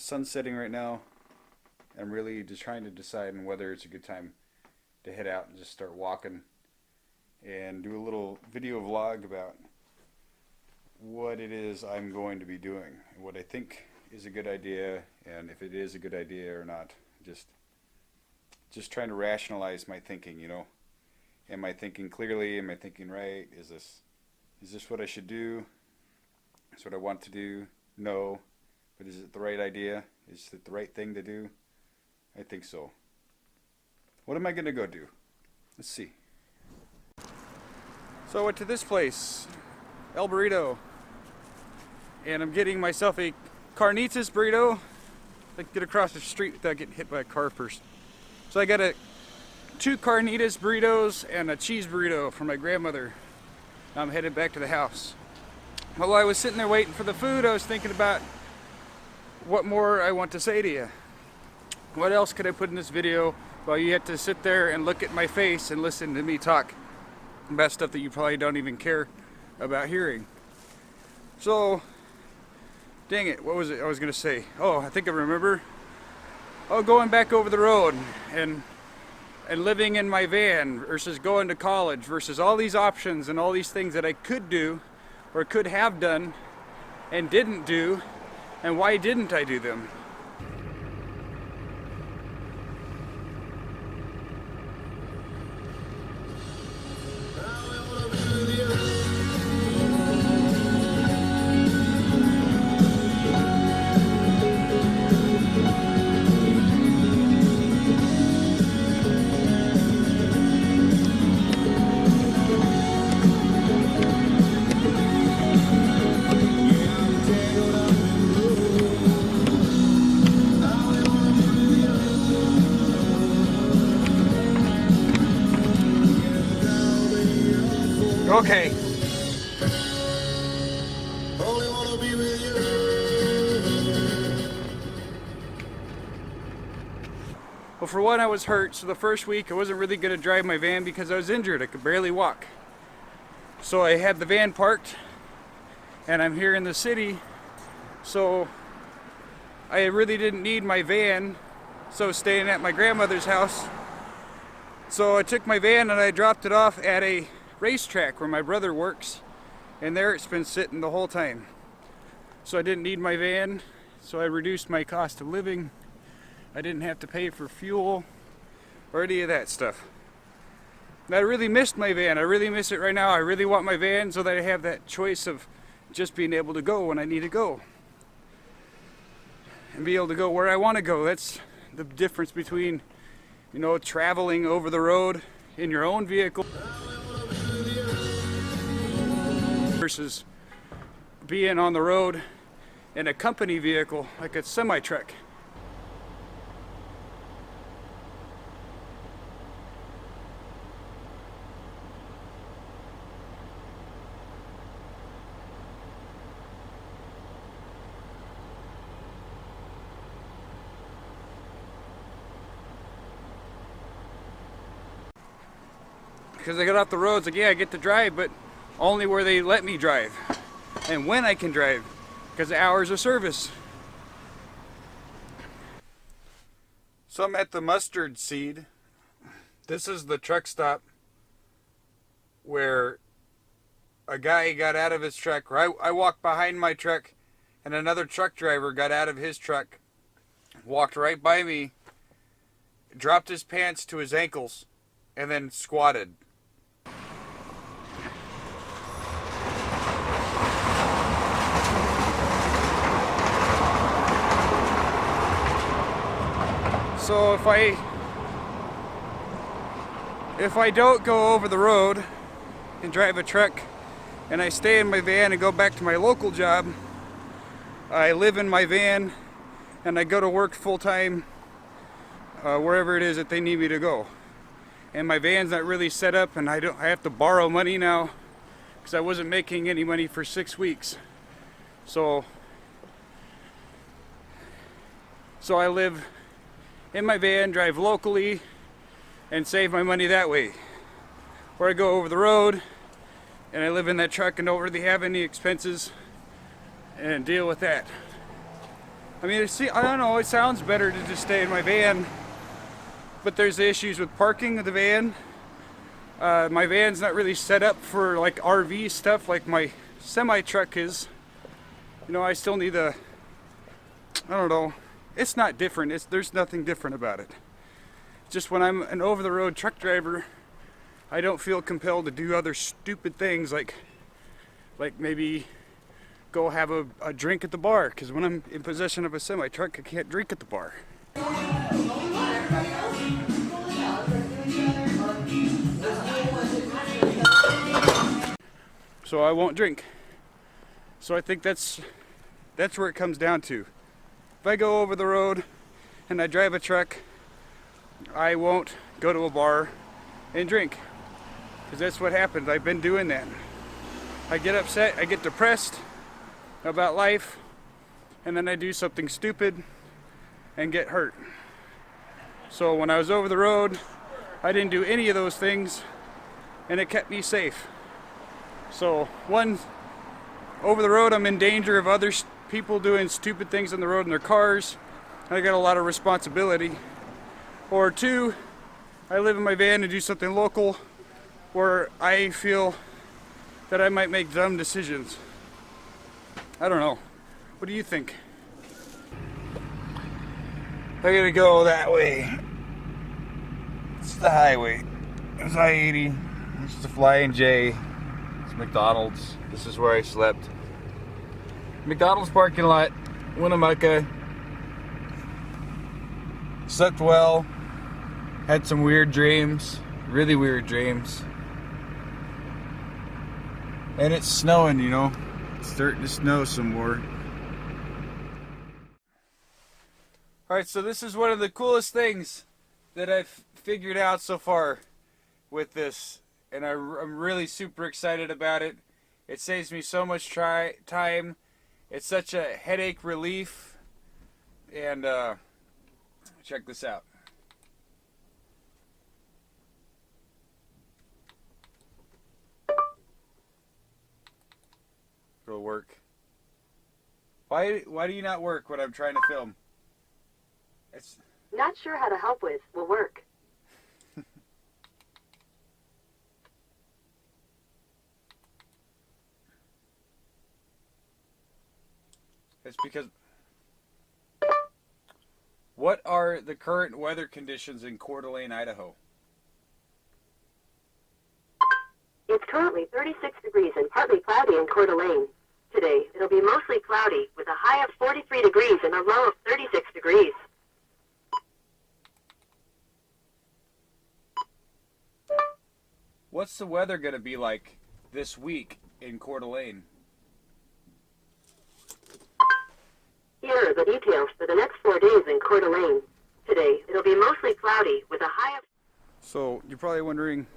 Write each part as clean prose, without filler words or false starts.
The sun's setting right now. I'm really just trying to decide on whether it's a good time to head out and just start walking and do a little video vlog about what it is I'm going to be doing and what I think is a good idea, and if it is a good idea or not. Just trying to rationalize my thinking, you know. Am I thinking clearly? Am I thinking right? Is this what I should do? Is this what I want to do? No. But is it the right idea? Is it the right thing to do? I think so. What am I going to go do? Let's see. So I went to this place, El Burrito, and I'm getting myself a carnitas burrito. I can get across the street without getting hit by a car first. So I got two carnitas burritos and a cheese burrito for my grandmother. I'm headed back to the house. While I was sitting there waiting for the food, I was thinking about what more I want to say to you. What else could I put in this video while you have to sit there and look at my face and listen to me talk about stuff that you probably don't even care about hearing? So, dang it, what was it I was going to say? Oh, I think I remember. Oh, going back over the road and living in my van versus going to college versus all these options and all these things that I could do or could have done and didn't do, and why didn't I do them? Okay. Well, for one, I was hurt, so the first week I wasn't really going to drive my van because I was injured. I could barely walk. So I had the van parked, and I'm here in the city, so I really didn't need my van, so I was staying at my grandmother's house. So I took my van and I dropped it off at a racetrack where my brother works, and there it's been sitting the whole time. So I didn't need my van, so I reduced my cost of living. I didn't have to pay for fuel or any of that stuff. And I really missed my van. I really miss it right now. I really want my van so that I have that choice of just being able to go when I need to go and be able to go where I want to go. That's the difference between, you know, traveling over the road in your own vehicle versus being on the road in a company vehicle like a semi-truck. Because I got off the roads, like, yeah, I get to drive, but only where they let me drive and when I can drive, because of hours of service. So I'm at the Mustard Seed. This is the truck stop where a guy got out of his truck, or I walked behind my truck, and another truck driver got out of his truck, walked right by me, dropped his pants to his ankles, and then squatted. So if I don't go over the road and drive a truck and I stay in my van and go back to my local job, I live in my van and I go to work full-time wherever it is that they need me to go. And my van's not really set up, and I have to borrow money now because I wasn't making any money for 6 weeks. So I live in my van, drive locally, and save my money that way. Or I go over the road and I live in that truck and don't really have any expenses and deal with that. I mean, I don't know, it sounds better to just stay in my van, but there's issues with parking of the van. My van's not really set up for like RV stuff like my semi truck is. You know, I still need I don't know, it's not different, there's nothing different about it. Just when I'm an over-the-road truck driver, I don't feel compelled to do other stupid things like maybe go have a drink at the bar, because when I'm in possession of a semi-truck, I can't drink at the bar. So I won't drink. So I think that's where it comes down to. If I go over the road and I drive a truck, I won't go to a bar and drink, because that's what happens. I've been doing that. I get upset, I get depressed about life, and then I do something stupid and get hurt. So when I was over the road, I didn't do any of those things, and it kept me safe. So one, over the road, I'm in danger of other people doing stupid things on the road in their cars, and I got a lot of responsibility. Or two, I live in my van and do something local where I feel that I might make dumb decisions. I don't know. What do you think? I gotta go that way. It's the highway. It's I-80. This is the Flying J. It's McDonald's. This is where I slept. McDonald's parking lot, Winnemucca. Slept well. Had some weird dreams. Really weird dreams. And it's snowing, you know. It's starting to snow some more. Alright, so this is one of the coolest things that I've figured out so far with this. And I'm really super excited about it. It saves me so much time. It's such a headache relief. And check this out. It'll work. Why do you not work when I'm trying to film? It's not sure how to help with will work. It's because... What are the current weather conditions in Coeur d'Alene, Idaho? It's currently 36 degrees and partly cloudy in Coeur d'Alene. Today, it'll be mostly cloudy with a high of 43 degrees and a low of 36 degrees. What's the weather going to be like this week in Coeur d'Alene? Here are the details for the next 4 days in Coeur d'Alene. Today, it'll be mostly cloudy with a high of... So, you're probably wondering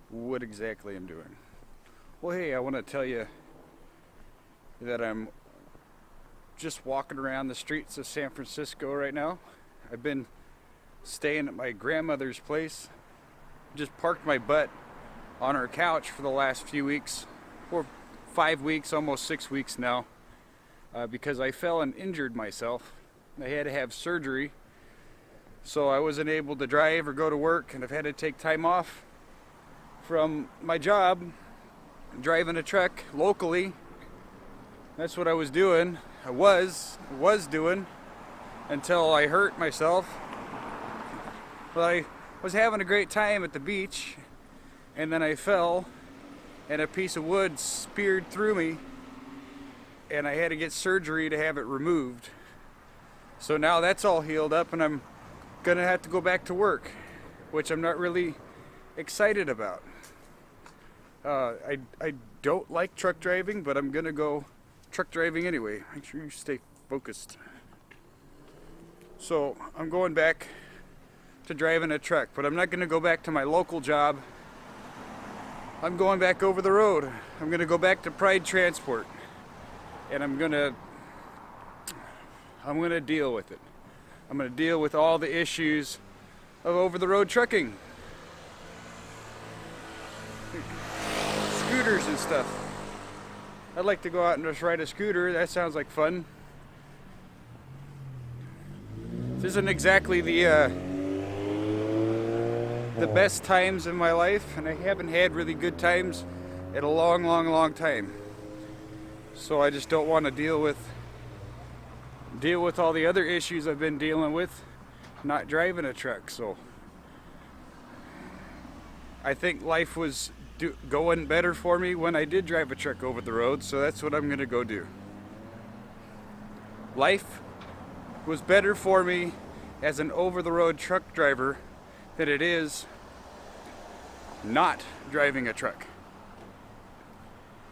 what exactly I'm doing. Well, hey, I want to tell you that I'm just walking around the streets of San Francisco right now. I've been staying at my grandmother's place. Just parked my butt on her couch for the last few weeks, or 5 weeks, almost 6 weeks now, because I fell and injured myself. I had to have surgery, so I wasn't able to drive or go to work, and I've had to take time off from my job driving a truck locally. That's what I was doing. I was doing until I hurt myself. But I was having a great time at the beach, and then I fell and a piece of wood speared through me, and I had to get surgery to have it removed. So now that's all healed up, and I'm gonna have to go back to work, which I'm not really excited about. I don't like truck driving, but I'm gonna go truck driving anyway. Make sure you stay focused. So I'm going back to driving a truck, but I'm not gonna go back to my local job. I'm going back over the road. I'm gonna go back to Pride Transport, and I'm gonna deal with it. I'm gonna deal with all the issues of over the road trucking. Scooters and stuff. I'd like to go out and just ride a scooter. That sounds like fun. This isn't exactly the best times in my life, and I haven't had really good times in a long time. So I just don't want to deal with all the other issues I've been dealing with not driving a truck. So I think life was going better for me when I did drive a truck over the road, so that's what I'm gonna go do. Life was better for me as an over-the-road truck driver than it is not driving a truck.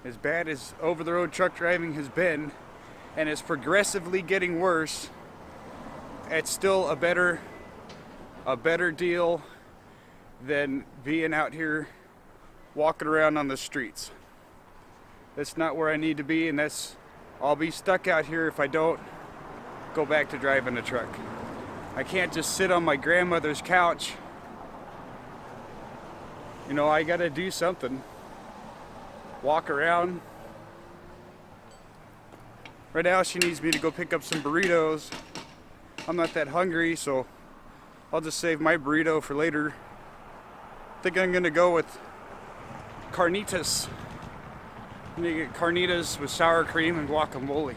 As bad as over-the-road truck driving has been, and it's progressively getting worse, it's still a better deal than being out here walking around on the streets. That's not where I need to be, and I'll be stuck out here if I don't go back to driving a truck. I can't just sit on my grandmother's couch. You know, I gotta do something. Walk around. Right now she needs me to go pick up some burritos. I'm not that hungry, so I'll just save my burrito for later. I think I'm gonna go with carnitas. I'm gonna get carnitas with sour cream and guacamole.